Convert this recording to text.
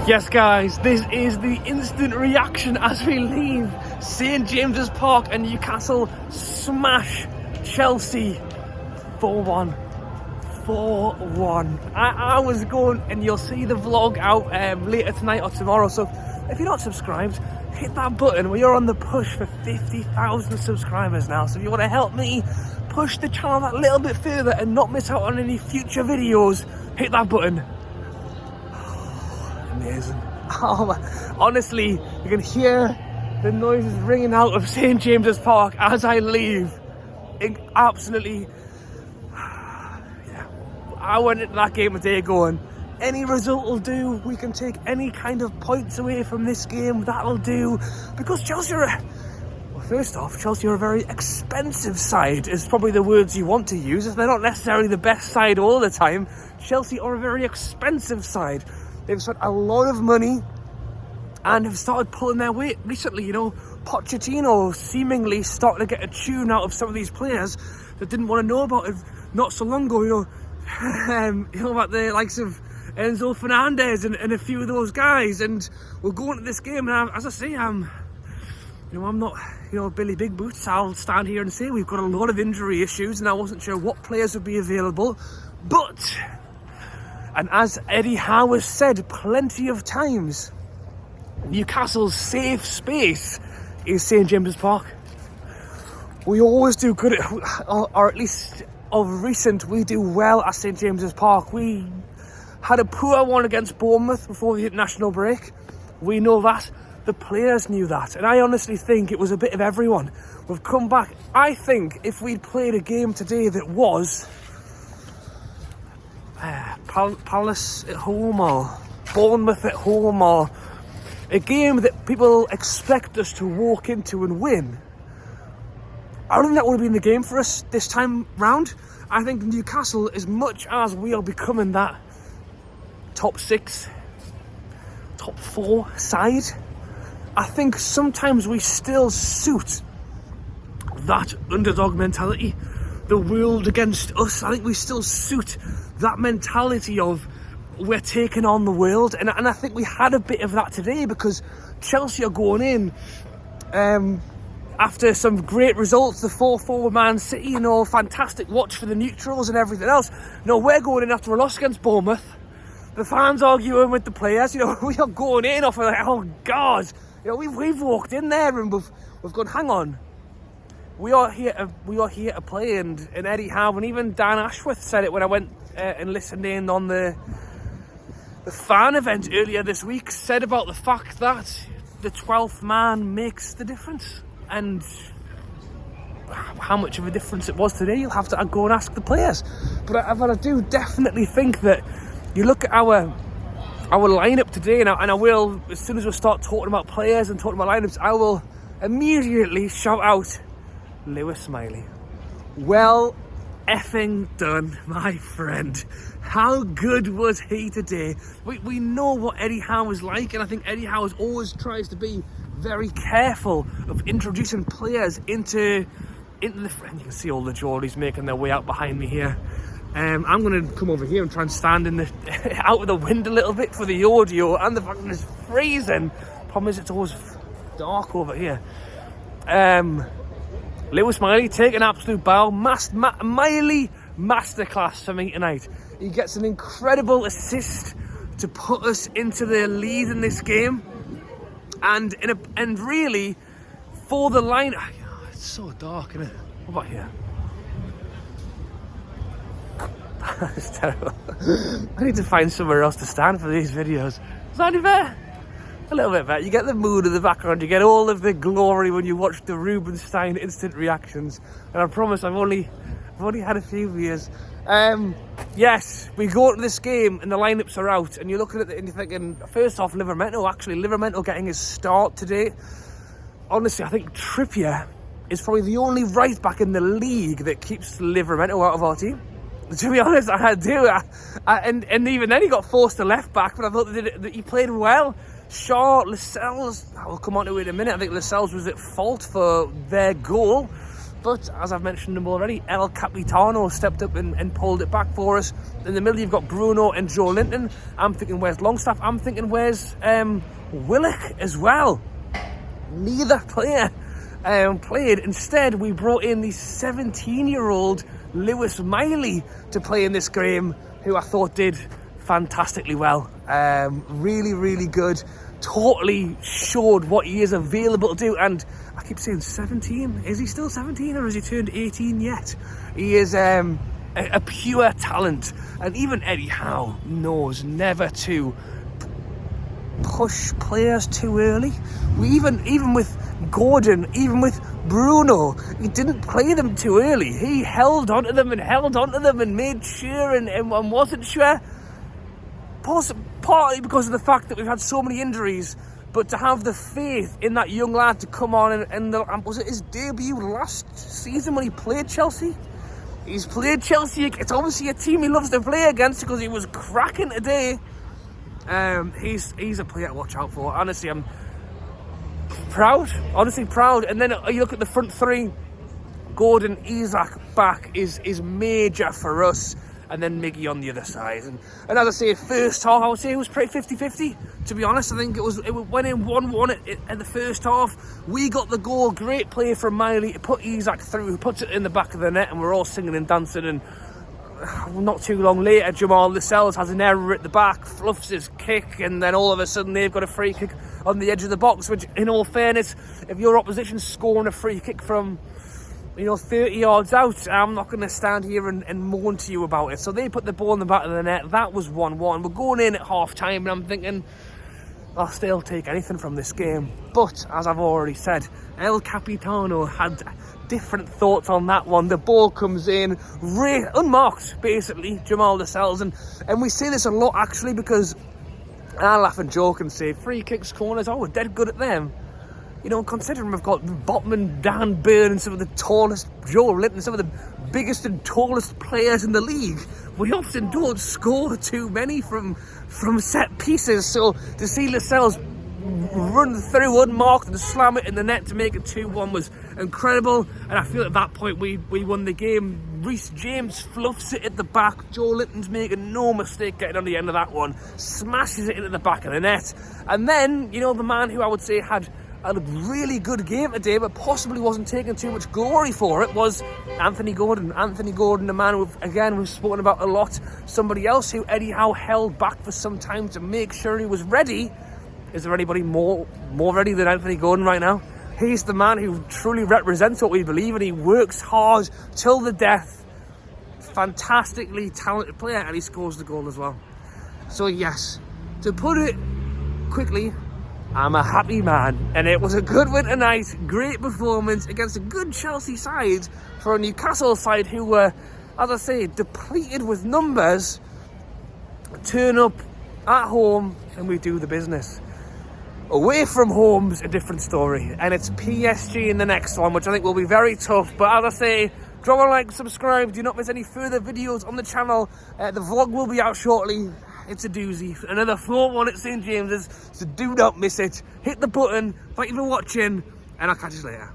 Yes guys, this is the instant reaction as we leave St James's Park and Newcastle smash Chelsea 4-1. 4-1. I was going, and you'll see the vlog out later tonight or tomorrow, so if you're not subscribed, hit that button. We are on the push for 50,000 subscribers now, so if you want to help me push the channel that little bit further and not miss out on any future videos, hit that button. Amazing. Honestly, you can hear the noises ringing out of St James's Park as I leave. Absolutely, yeah. I went into that game today going, any result will do. We can take any kind of points away from this game. That'll do. Because Chelsea are, well, first off, Chelsea are a very expensive side, is probably the words you want to use. They're not necessarily the best side all the time. Chelsea are a very expensive side. They've spent a lot of money and have started pulling their weight recently. You know, Pochettino seemingly starting to get a tune out of some of these players that didn't want to know about it not so long ago. You know about the likes of Enzo Fernandez and a few of those guys. And we're going to this game, and as I say, I'm not, Billy Big Boots. I'll stand here and say we've got a lot of injury issues, and I wasn't sure what players would be available, but. And as Eddie Howe has said plenty of times, Newcastle's safe space is St James's Park. We always do good, or at least of recent, we do well at St James's Park. We had a poor one against Bournemouth before the international break. We know that. The players knew that. And I honestly think it was a bit of everyone. We've come back. I think if we'd played a game today that was Palace at home or Bournemouth at home, or a game that people expect us to walk into and win, I don't think that would have been the game for us this time round. I think Newcastle, as much as we are becoming that top 6, top 4 side, I think sometimes we still suit that underdog mentality, the world against us. I think we still suit that mentality of we're taking on the world, and I think we had a bit of that today, because Chelsea are going in after some great results, the 4-4 with Man City, fantastic watch for the neutrals and everything else. We're going in after a loss against Bournemouth. The fans arguing with the players. We are going in off of like, oh God, we've walked in there and we've gone, hang on. We are here to play, and Eddie Howe and even Dan Ashworth said it when I went and listened in on the fan event earlier this week, said about the fact that the 12th man makes the difference. And how much of a difference it was today, you'll have to go and ask the players. But I do definitely think that you look at our lineup today, and I will, as soon as we start talking about players and talking about lineups, I will immediately shout out Lewis Miley. Well effing done, my friend. How good was he today? We know what Eddie Howe is like, and I think Eddie Howe always tries to be very careful of introducing players into the front. You can see all the Geordies making their way out behind me here. I'm going to come over here and try and stand in out of the wind a little bit for the audio, and the fact that it's freezing. Problem is, it's always dark over here. Lewis Miley, take an absolute bow. Miley masterclass for me tonight. He gets an incredible assist to put us into the lead in this game, and really for the line. Oh, it's so dark, isn't it? What about here? It's terrible. I need to find somewhere else to stand for these videos. Is that any better? A little bit better. You get the mood of the background, you get all of the glory when you watch the Rubenstein instant reactions. And I promise I've only had a few beers. Yes, we go to this game and the lineups are out, and you're looking at it and you're thinking, first off, Livermento getting his start today. Honestly, I think Trippier is probably the only right back in the league that keeps Livermento out of our team. To be honest, I do. And even then he got forced to left back, but I thought that he played well. Shaw, Lascelles, we'll come on to it in a minute. I think Lascelles was at fault for their goal. But as I've mentioned them already, El Capitano stepped up and pulled it back for us. In the middle, you've got Bruno and Joe Linton. I'm thinking, where's Longstaff? I'm thinking, where's Willock as well? Neither player played. Instead, we brought in the 17-year-old Lewis Miley to play in this game, who I thought did fantastically well. Really, really good. Totally showed what he is available to do. And I keep saying 17. Is he still 17 or has he turned 18 yet? He is a pure talent. And even Eddie Howe knows never to push players too early. We even with Gordon, even with Bruno, he didn't play them too early. He held onto them and made sure and wasn't sure. Partly because of the fact that we've had so many injuries, but to have the faith in that young lad to come on and was it his debut last season when he played Chelsea? He's played Chelsea. It's obviously a team he loves to play against because he was cracking today. He's a player to watch out for. Honestly, I'm proud. Honestly, proud. And then you look at the front three. Gordon, Isak back is major for us. And then Miggy on the other side. And as I say, first half, I would say it was pretty 50-50. To be honest, I think it went in 1-1 at the first half. We got the goal. Great play from Miley to put Isak through, who puts it in the back of the net, and we're all singing and dancing. And not too long later, Jamal Lascelles has an error at the back, fluffs his kick, and then all of a sudden they've got a free kick on the edge of the box, which, in all fairness, if your opposition's scoring a free kick from 30 yards out, I'm not going to stand here and moan to you about it. So they put the ball in the back of the net. That was 1-1. We're going in at half time, and I'm thinking, I'll still take anything from this game. But, as I've already said, El Capitano had different thoughts on that one. The ball comes in, unmarked, basically, Jamal Lascelles. And we say this a lot, actually, because I laugh and joke and say, free kicks, corners, we're dead good at them. Considering we've got Botman, Dan Burn, and some of the tallest, Joe Linton, some of the biggest and tallest players in the league, we often don't score too many from set pieces. So to see Lascelles run through unmarked and slam it in the net to make it 2-1 was incredible. And I feel at that point we won the game. Reece James fluffs it at the back. Joe Linton's making no mistake getting on the end of that one, smashes it into the back of the net. And then, the man who I would say had a really good game today, but possibly wasn't taking too much glory for it, was Anthony Gordon. Anthony Gordon, the man we've spoken about a lot. Somebody else who Eddie Howe held back for some time to make sure he was ready. Is there anybody more ready than Anthony Gordon right now? He's the man who truly represents what we believe, and he works hard till the death. Fantastically talented player, and he scores the goal as well. So yes, to put it quickly, I'm a happy man, and it was a good win tonight. Great performance against a good Chelsea side for a Newcastle side who were, as I say, depleted with numbers. Turn up at home and we do the business. Away from home's a different story, and it's PSG in the next one, which I think will be very tough. But as I say, drop a like, subscribe, do not miss any further videos on the channel. The vlog will be out shortly. It's a doozy. Another 4-1 at St James's, so do not miss it. Hit the button. Thank you for watching, and I'll catch you later.